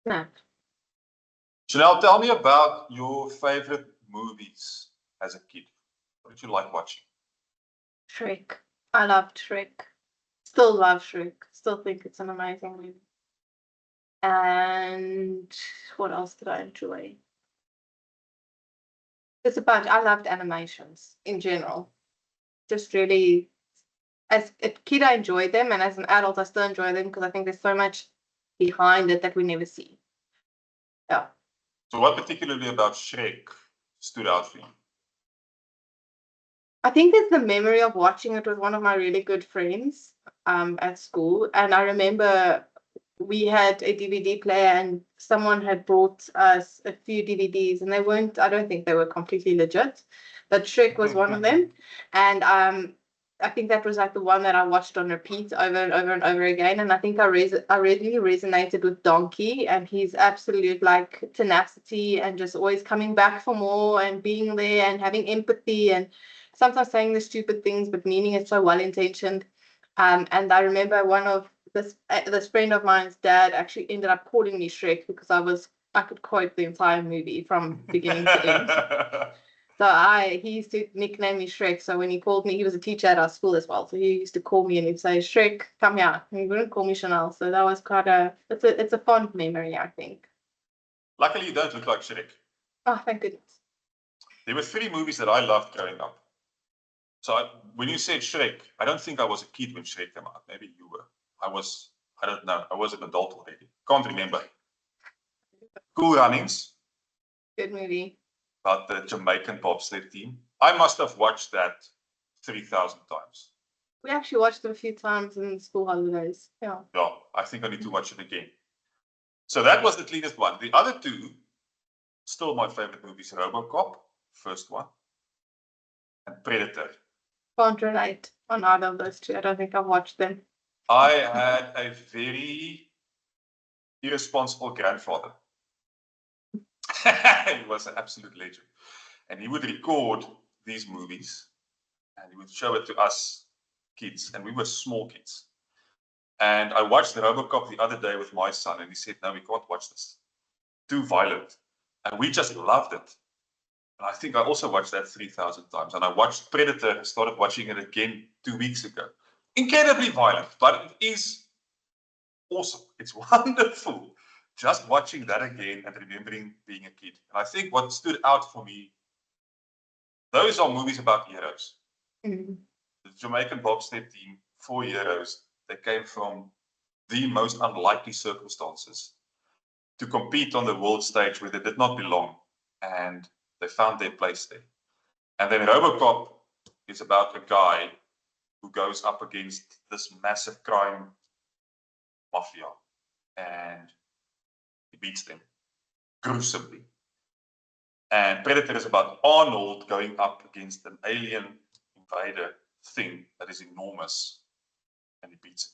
No. Chanel, tell me about your favorite movies as a kid. What did you like watching? Shrek. I loved Shrek. Still love Shrek. Still think it's an amazing movie. And what else did I enjoy? There's a bunch. I loved animations in general. Just really, as a kid, I enjoyed them, and as an adult, I still enjoy them because I think there's so much behind it that we never see. Yeah. So what particularly about Shrek stood out for you? I think it's the memory of watching it with one of my really good friends at school. And I remember we had a DVD player and someone had brought us a few DVDs and they weren't, I don't think they were completely legit, but Shrek was one of them. And I think that was like the one that I watched on repeat over and over and over again. And I think I really resonated with Donkey and his absolute like tenacity and just always coming back for more and being there and having empathy and sometimes saying the stupid things but meaning it so well intentioned. And I remember one of this friend of mine's dad actually ended up calling me Shrek because I could quote the entire movie from beginning to end. So he used to nickname me Shrek. So when he called me, he was a teacher at our school as well. So he used to call me and he'd say, Shrek, come here. And he wouldn't call me Chanel. So that was quite it's a fond memory, I think. Luckily, you don't look like Shrek. Oh, thank goodness. There were 3 movies that I loved growing up. So when you said Shrek, I don't think I was a kid when Shrek came out. Maybe you were. I don't know. I was an adult already. Can't remember. Cool Runnings. Good movie. About the Jamaican bobsled team. I must have watched that 3,000 times. We actually watched it a few times in school holidays. Yeah. Yeah, I think I need to watch it again. So that was the cleanest one. The other 2, still my favorite movies, RoboCop, first one, and Predator. Can't relate on either of those 2. I don't think I've watched them. I had a very irresponsible grandfather. He was an absolute legend. And he would record these movies and he would show it to us kids. And we were small kids. And I watched RoboCop the other day with my son and he said, no, we can't watch this. Too violent. And we just loved it. And I think I also watched that 3,000 times. And I watched Predator, started watching it again 2 weeks ago. Incredibly violent, but it is awesome. It's wonderful. Just watching that again and remembering being a kid. And I think what stood out for me, those are movies about heroes. Mm-hmm. The Jamaican bobsled team, 4 heroes, they came from the most unlikely circumstances to compete on the world stage where they did not belong. And they found their place there. And then RoboCop is about a guy who goes up against this massive crime mafia. And he beats them gruesomely. And Predator is about Arnold going up against an alien invader thing that is enormous. And he beats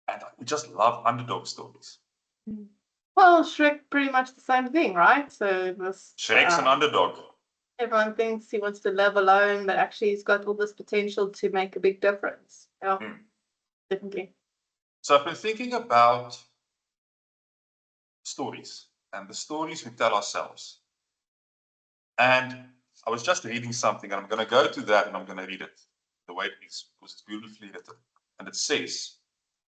him. And we just love underdog stories. Well, Shrek, pretty much the same thing, right? So this Shrek's an underdog. Everyone thinks he wants to live alone, but actually he's got all this potential to make a big difference. Yeah, definitely. So I've been thinking about stories and the stories we tell ourselves. And I was just reading something and I'm going to go to that and I'm going to read it the way it is because it's beautifully written. And it says,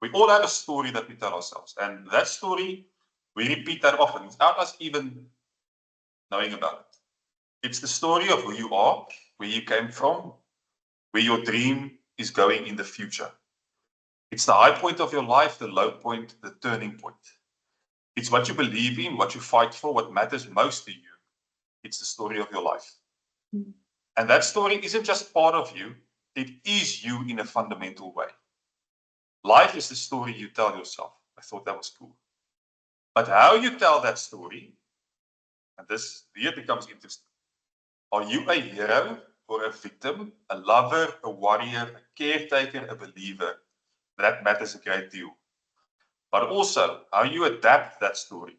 we all have a story that we tell ourselves. And that story, we repeat that often without us even knowing about it. It's the story of who you are, where you came from, where your dream is going in the future. It's the high point of your life, the low point, the turning point. It's what you believe in, what you fight for, what matters most to you. It's the story of your life. And that story isn't just part of you, it is you in a fundamental way. Life is the story you tell yourself. I thought that was cool. But how you tell that story, and this here becomes interesting. Are you a hero or a victim, a lover, a warrior, a caretaker, a believer? That matters a great deal. But also, how you adapt that story,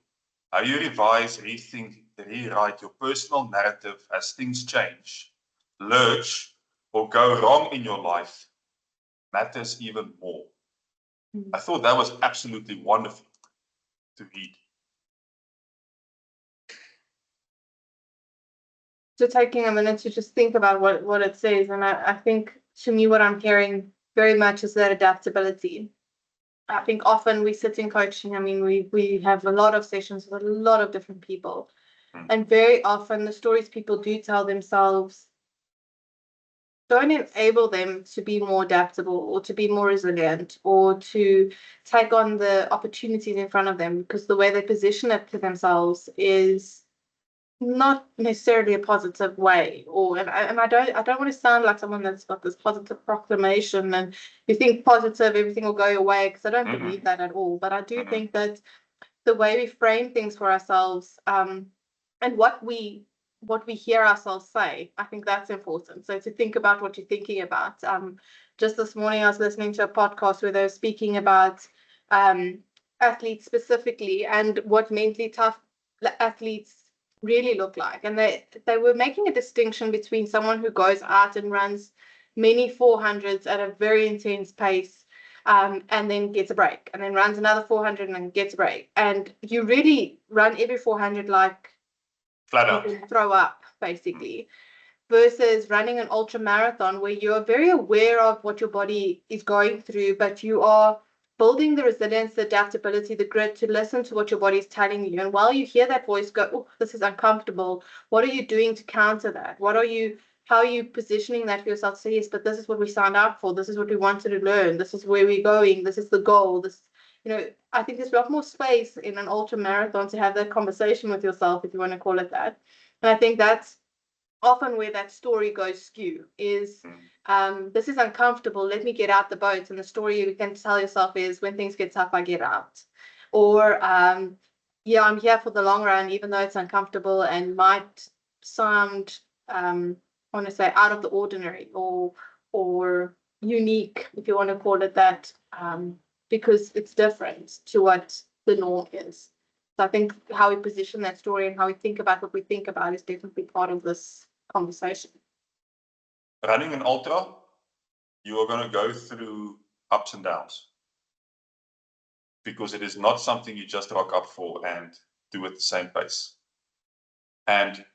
how you revise, rethink, rewrite your personal narrative as things change, lurch, or go wrong in your life, matters even more. I thought that was absolutely wonderful to read. So taking a minute to just think about what it says. And I think to me, what I'm hearing very much is that adaptability. I think often we sit in coaching. I mean, we have a lot of sessions with a lot of different people. And very often the stories people do tell themselves don't enable them to be more adaptable or to be more resilient or to take on the opportunities in front of them, because the way they position it to themselves is not necessarily a positive way. Or and I don't want to sound like someone that's got this positive proclamation and you think positive everything will go away, because I don't believe that at all. But I do think that the way we frame things for ourselves, and what we hear ourselves say, I think that's important. So to think about what you're thinking about. Just this morning I was listening to a podcast where they were speaking about athletes specifically and what mentally tough athletes really look like. And they were making a distinction between someone who goes out and runs many 400s at a very intense pace, and then gets a break, and then runs another 400 and gets a break. And you really run every 400 like Flat you out. can throw up, basically, versus running an ultra marathon where you are very aware of what your body is going through, but you are building the resilience, the adaptability, the grit to listen to what your body is telling you. And while you hear that voice go, oh, this is uncomfortable, what are you doing to counter that? How are you positioning that for yourself to say, yes, but this is what we signed up for. This is what we wanted to learn. This is where we're going. This is the goal. I think there's a lot more space in an ultra marathon to have that conversation with yourself, if you want to call it that. And I think that's often where that story goes skew is, this is uncomfortable, let me get out the boat. And the story you can tell yourself is, when things get tough, I get out. Or yeah, I'm here for the long run, even though it's uncomfortable and might sound, I want to say, out of the ordinary or unique, if you want to call it that, because it's different to what the norm is. So I think how we position that story and how we think about what we think about is definitely part of this conversation. Running an ultra, you are going to go through ups and downs, because it is not something you just rock up for and do at the same pace. And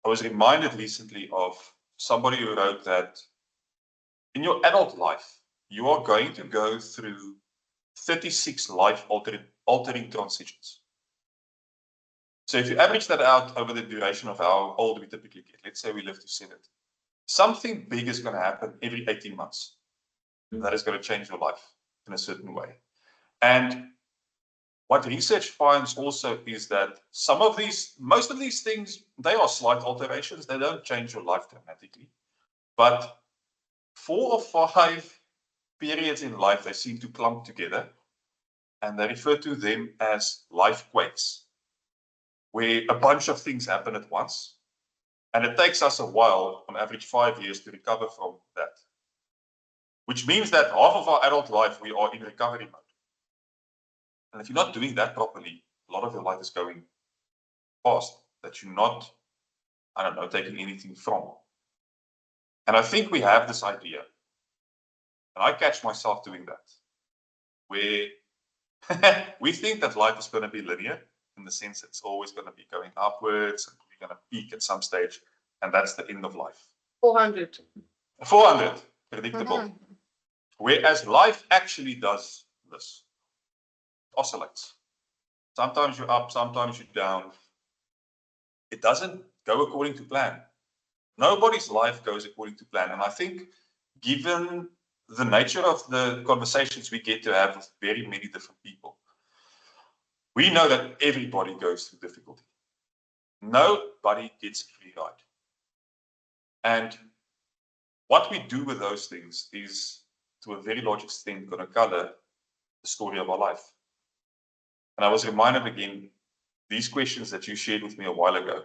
I was reminded recently of somebody who wrote that in your adult life, you are going to go through 36 life altering transitions. So if you average that out over the duration of how old we typically get, let's say we live to 70, something big is going to happen every 18 months. That is going to change your life in a certain way. And what research finds also is that most of these things, they are slight alterations. They don't change your life dramatically. But 4 or 5 periods in life, they seem to clump together. And they refer to them as life quakes, where a bunch of things happen at once. And it takes us a while, on average 5 years, to recover from that. Which means that half of our adult life, we are in recovery mode. And if you're not doing that properly, a lot of your life is going past that you're not, I don't know, taking anything from. And I think we have this idea, and I catch myself doing that, where we think that life is going to be linear, in the sense it's always going to be going upwards and we're going to peak at some stage, and that's the end of life. 400. 400, predictable. Whereas life actually does this. It oscillates. Sometimes you're up, sometimes you're down. It doesn't go according to plan. Nobody's life goes according to plan. And I think, given the nature of the conversations we get to have with very many different people, we know that everybody goes through difficulty. Nobody gets a free ride. And what we do with those things is, to a very large extent, going to color the story of our life. And I was reminded again, these questions that you shared with me a while ago,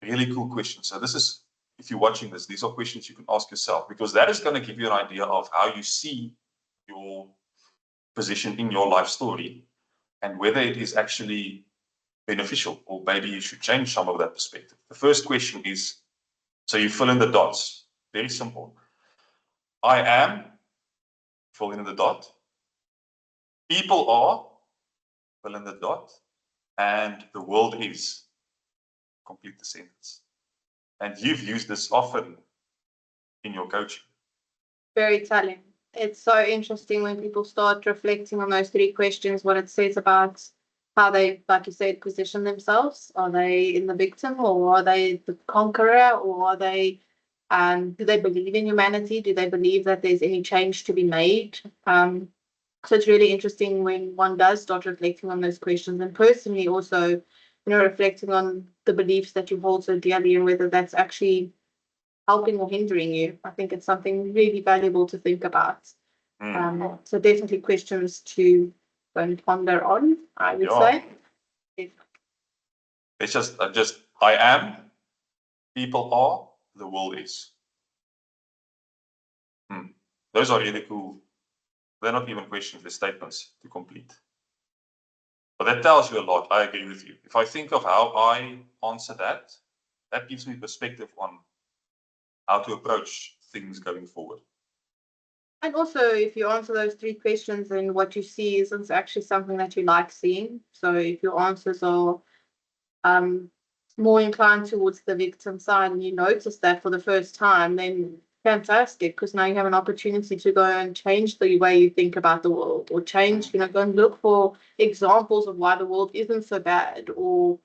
really cool questions. So this is, if you're watching this, these are questions you can ask yourself, because that is going to give you an idea of how you see your position in your life story and whether it is actually beneficial, or maybe you should change some of that perspective. The first question is, so you fill in the dots. Very simple. I am, fill in the dot. People are, fill in the dot. And the world is. complete the sentence. And you've used this often in your coaching. Very telling. It's so interesting when people start reflecting on those 3 questions, what it says about how they, like you said, position themselves. Are they in the victim, or are they the conqueror, or are they, do they believe in humanity? Do they believe that there's any change to be made? So it's really interesting when one does start reflecting on those questions, and personally also, reflecting on the beliefs that you hold so dearly and whether that's actually helping or hindering you. I think it's something really valuable to think about. So definitely questions to go and ponder on, I would say. It's just, I am, people are, the world is. Those are really cool. They're not even questions, they're statements to complete. But that tells you a lot. I agree with you. If I think of how I answer that, that gives me perspective on how to approach things going forward. And also, if you answer those 3 questions, then what you see isn't actually something that you like seeing. So if your answers are more inclined towards the victim side, and you notice that for the first time, then fantastic, because now you have an opportunity to go and change the way you think about the world, or change, go and look for examples of why the world isn't so bad, or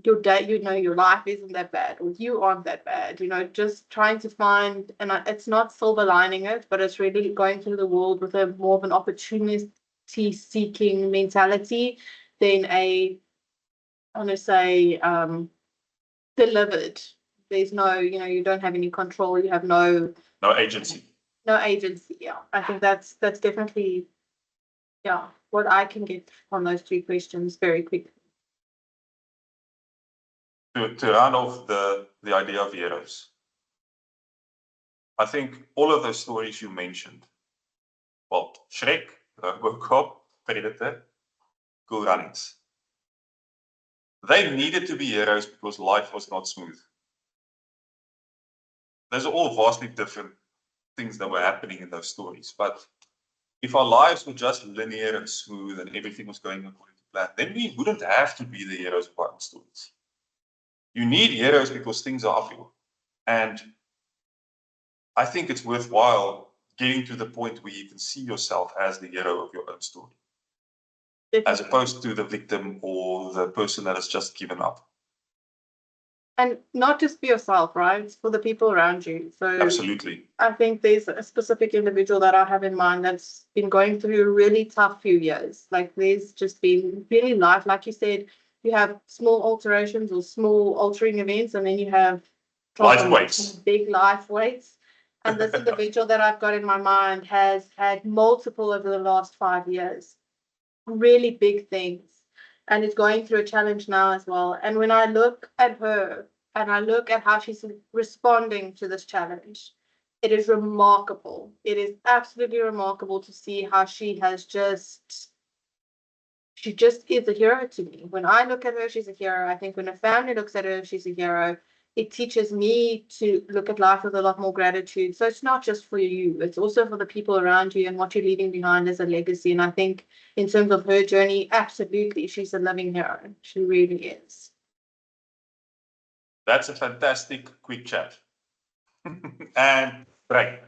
your day, your life isn't that bad, or you aren't that bad, just trying to find, and it's not silver lining it, but it's really going through the world with a more of an opportunity seeking mentality than I want to say delivered. There's no, you don't have any control. You have no agency. No agency. Yeah, I think that's definitely, what I can get from those 3 questions very quickly. To round off the idea of heroes, I think all of those stories you mentioned, well, Shrek, Robocop, Predator, Cool Runnings, they needed to be heroes because life was not smooth. Those are all vastly different things that were happening in those stories. But if our lives were just linear and smooth and everything was going according to plan, then we wouldn't have to be the heroes of our own stories. You need heroes because things are uphill. And I think it's worthwhile getting to the point where you can see yourself as the hero of your own story, as opposed to the victim or the person that has just given up. And not just for yourself, right? It's for the people around you. So absolutely, I think there's a specific individual that I have in mind that's been going through a really tough few years. Like there's just been really life, like you said, you have small alterations or small altering events, and then you have life weights, big life weights. And this individual that I've got in my mind has had multiple over the last 5 years, really big things, and is going through a challenge now as well. And when I look at her and I look at how she's responding to this challenge, it is remarkable. It is absolutely remarkable to see how she just is a hero to me. When I look at her, she's a hero. I think when a family looks at her, she's a hero. It teaches me to look at life with a lot more gratitude. So it's not just for you, it's also for the people around you and what you're leaving behind as a legacy. And I think in terms of her journey, absolutely, she's a living hero. She really is. That's a fantastic quick chat. And right,